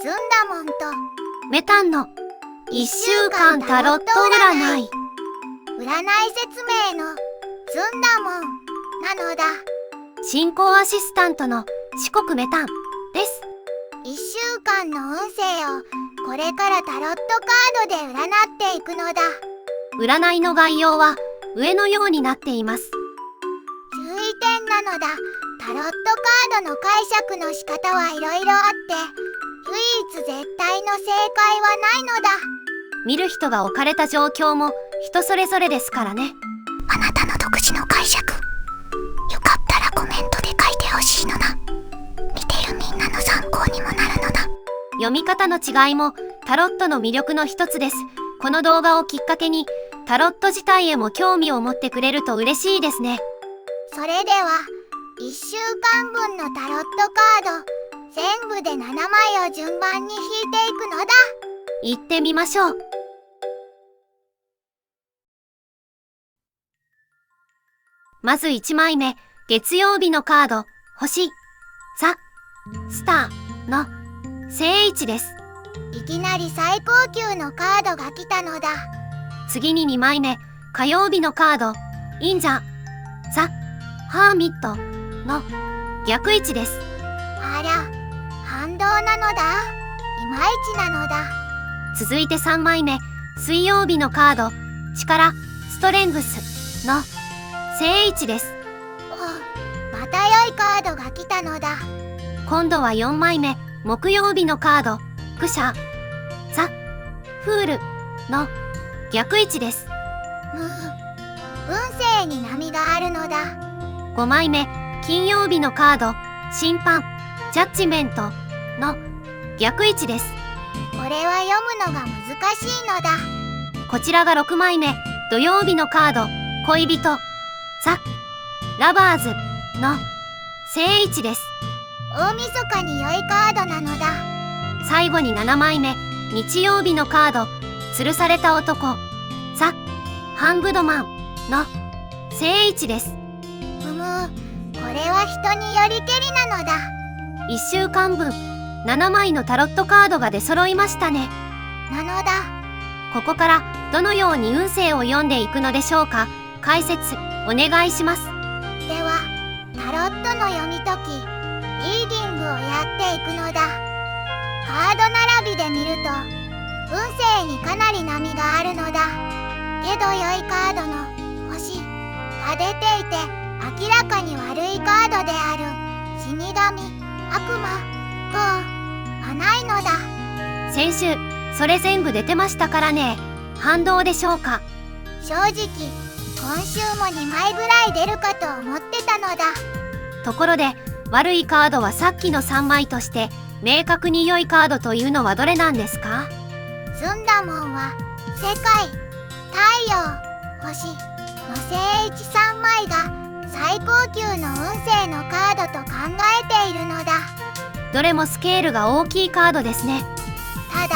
ずんだもんとメタンの1週間タロット占い。占い説明のずんだもんなのだ。進行アシスタントの四国メタンです。1週間の運勢をこれからタロットカードで占っていくのだ。占いの概要は上のようになっています。注意点なのだ。タロットカードの解釈の仕方はいろいろあって、唯一絶対の正解はないのだ。見る人が置かれた状況も人それぞれですからね。あなたの独自の解釈、よかったらコメントで書いてほしいのだ。見てるみんなの参考にもなるのだ。読み方の違いもタロットの魅力の一つです。この動画をきっかけにタロット自体へも興味を持ってくれると嬉しいですね。それでは1週間分のタロットカード全部で7枚を順番に引いていくのだ。行ってみましょう。まず1枚目、月曜日のカード、星、ザ、スターの正位置です。いきなり最高級のカードが来たのだ。次に2枚目、火曜日のカード、忍者、ザ、ハーミットの逆位置です。あら、反動なのだ。いまいちなのだ。続いて3枚目、水曜日のカード、力、ストレングスの正位置です。また良いカードが来たのだ。今度は4枚目、木曜日のカード、愚者、ザ、フールの逆位置です。運勢に波があるのだ。5枚目、金曜日のカード、審判、ジャッジメントの逆位置です。これは読むのが難しいのだ。こちらが6枚目、土曜日のカード、恋人、ザ・ラバーズの正位置です。大晦日に良いカードなのだ。最後に7枚目、日曜日のカード、吊るされた男、ザ・ハングドマンの正位置です。これは人によりけりなのだ。1週間分、7枚のタロットカードが出揃いましたね。なのだ。ここからどのように運勢を読んでいくのでしょうか。解説お願いします。では、タロットの読み解き、リーディングをやっていくのだ。カード並びで見ると、運勢にかなり波があるのだ。けど良いカードの星が出ていて、明らかに悪いカードである死神、悪魔はないのだ。先週それ全部出てましたからね。反動でしょうか。正直今週も2枚ぐらい出るかと思ってたのだ。ところで悪いカードはさっきの3枚として明確に良いカードというのはどれなんですか？ずんだもんは世界、太陽、星の正位置3枚が最高級の運勢のカードと考えているのだ。どれもスケールが大きいカードですね。ただ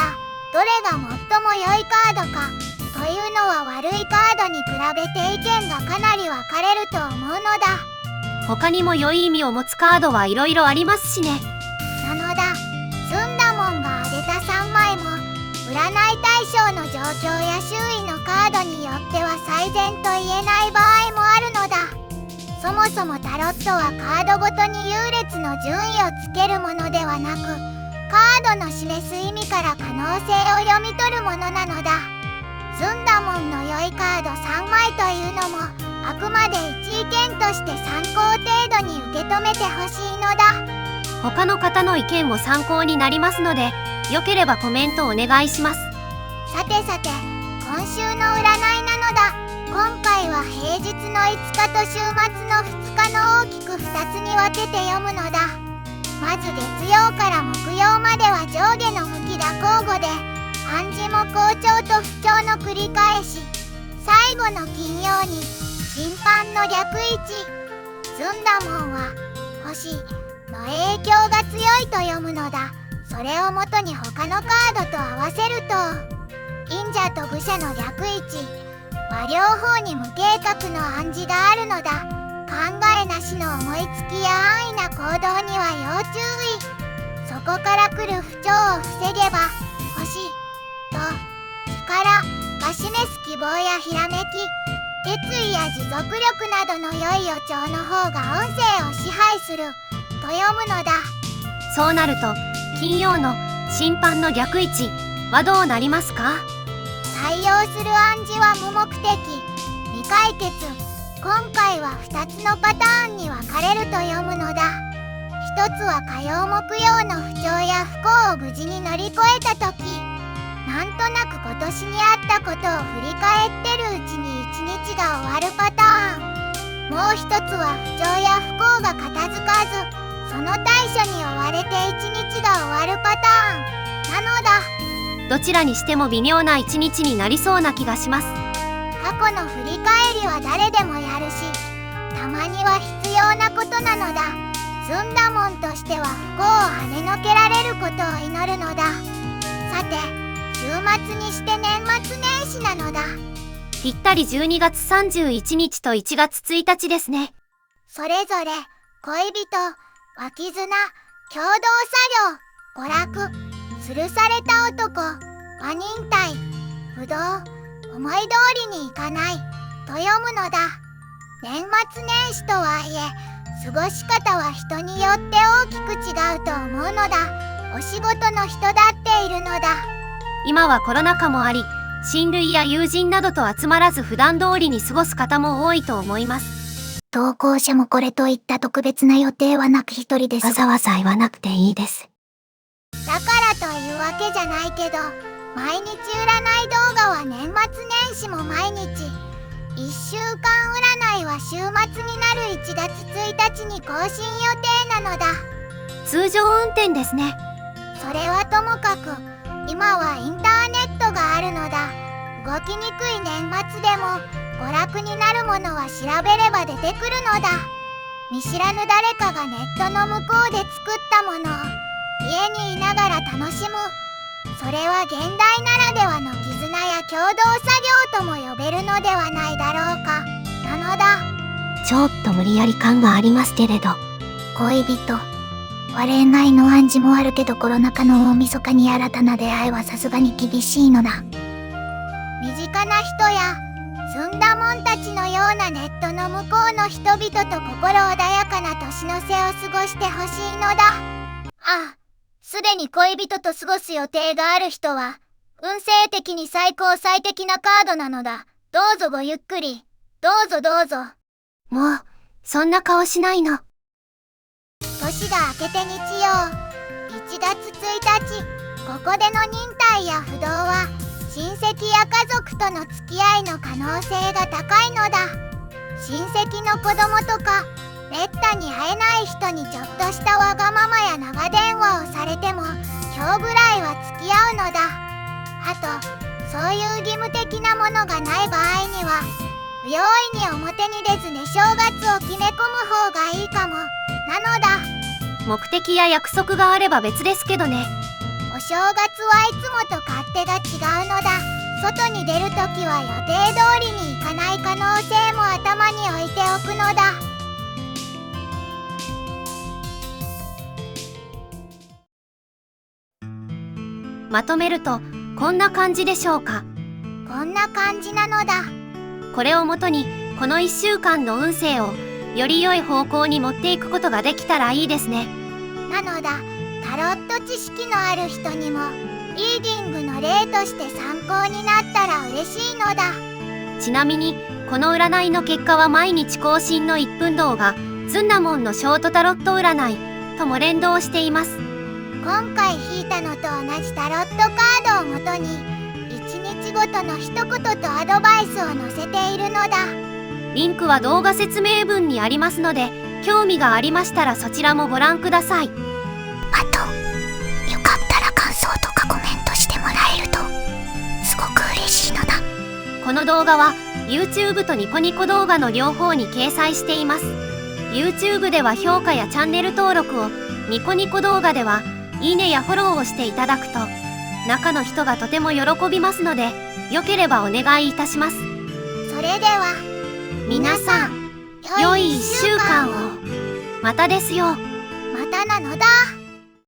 どれが最も良いカードかというのは悪いカードに比べて意見がかなり分かれると思うのだ。他にも良い意味を持つカードはいろいろありますしね。なのだ。ずんだもんが挙げた3枚も占い対象の状況や周囲のカードによっては最善と言えない場合もあるのだ。そもそもタロットはカードごとに優劣の順位をつけるものではなく、カードの示す意味から可能性を読み取るものなのだ。ずんだもんの良いカード3枚というのもあくまで一意見として参考程度に受け止めてほしいのだ。他の方の意見も参考になりますので、よければコメントお願いします。さてさて、今週の占いなのだ。今回は平日の5日と週末の2日の大きく2つに分けて読むのだ。まず月曜から木曜までは上下の向きが交互で、暗示も好調と不調の繰り返し。最後の金曜に審判の逆位置。ずんだもんは星の影響が強いと読むのだ。それをもとに他のカードと合わせると、忍者と愚者の逆位置は両方に無計画の暗示があるのだ。考えなしの思いつきや安易な行動には要注意。そこから来る不調を防望やひらめき、決意や持続力などの良い予兆の方が運勢を支配すると読むのだ。そうなると金曜の審判の逆位置はどうなりますか？採用する暗示は無目的、未解決。今回は2つのパターンに分かれると読むのだ。一つは火曜木曜の不調や不幸を無事に乗り越えた時、なんとなく今年にあったことを振り返ってるうちに一日が終わるパターン。もう一つは不調や不幸が片付かず、その対処に追われて一日が終わるパターンなのだ。どちらにしても微妙な一日になりそうな気がします。過去の振り返りは誰でもやるし、たまには必要なことなのだ。ずんだもんとしては不幸を跳ねのけられることを祈るのだ。さて、週末にして年末年始なのだ。ぴったり12月31日と1月1日ですね。それぞれ恋人、脇綱、共同作業、娯楽、吊るされた男、和忍耐、不動、思い通りにいかないと読むのだ。年末年始とはいえ、過ごし方は人によって大きく違うと思うのだ。お仕事の人だっているのだ。今はコロナ禍もあり、親類や友人などと集まらず普段通りに過ごす方も多いと思います。同行者もこれといった特別な予定はなく一人です。わざわざ言わなくていいです。だからというわけじゃないけど、毎日占い動画は年末年始も毎日。1週間占いは週末になる1月1日に更新予定なのだ。通常運転ですね。それはともかく、今はインターネットがあるのだ。動きにくい年末でも娯楽になるものは調べれば出てくるのだ。見知らぬ誰かがネットの向こうで作ったものを家にいながら楽しむ。それは現代ならではの絆や共同作業とも呼べるのではないだろうか、なのだ。ちょっと無理やり感がありますけれど。恋人、恋愛の暗示もあるけど、コロナ禍の大晦日に新たな出会いはさすがに厳しいのだ。身近な人やずんだもんたちのようなネットの向こうの人々と心穏やかな年の瀬を過ごしてほしいのだ。ああ、すでに恋人と過ごす予定がある人は運勢的に最高最適なカードなのだ。どうぞごゆっくり。どうぞどうぞ。もうそんな顔しないの。年が明けて日曜1月1日、ここでの忍耐や不動は親戚や家族との付き合いの可能性が高いのだ。親戚の子供とかめったに会えない人にちょっとしたわがままや長電話をされても今日ぐらいは付き合うのだ。あと、そういう義務的なものがない場合には不用意に表に出ずね正月を決め込む方がいいかもなのだ。目的や約束があれば別ですけどね。お正月はいつもと勝手が違うのだ。外に出るときは予定通りにいかない可能性も頭に置いておくのだ。まとめるとこんな感じでしょうか。こんな感じなのだ。これをもとにこの1週間の運勢をより良い方向に持っていくことができたらいいですね。なのだ、タロット知識のある人にもリーディングの例として参考になったら嬉しいのだ。ちなみにこの占いの結果は毎日更新の1分動画ずんだもんのショートタロット占いとも連動しています。今回引いたのと同じタロットカードをもとに1日ごとの一言とアドバイスを載せているのだ。リンクは動画説明文にありますので、興味がありましたらそちらもご覧ください。あと、よかったら感想とかコメントしてもらえるとすごく嬉しいのだ。この動画は YouTube とニコニコ動画の両方に掲載しています。 YouTube では評価やチャンネル登録を、ニコニコ動画ではいいねやフォローをしていただくと中の人がとても喜びますので、よければお願いいたします。それでは皆さん、良い1週間を。またですよ。またなのだ。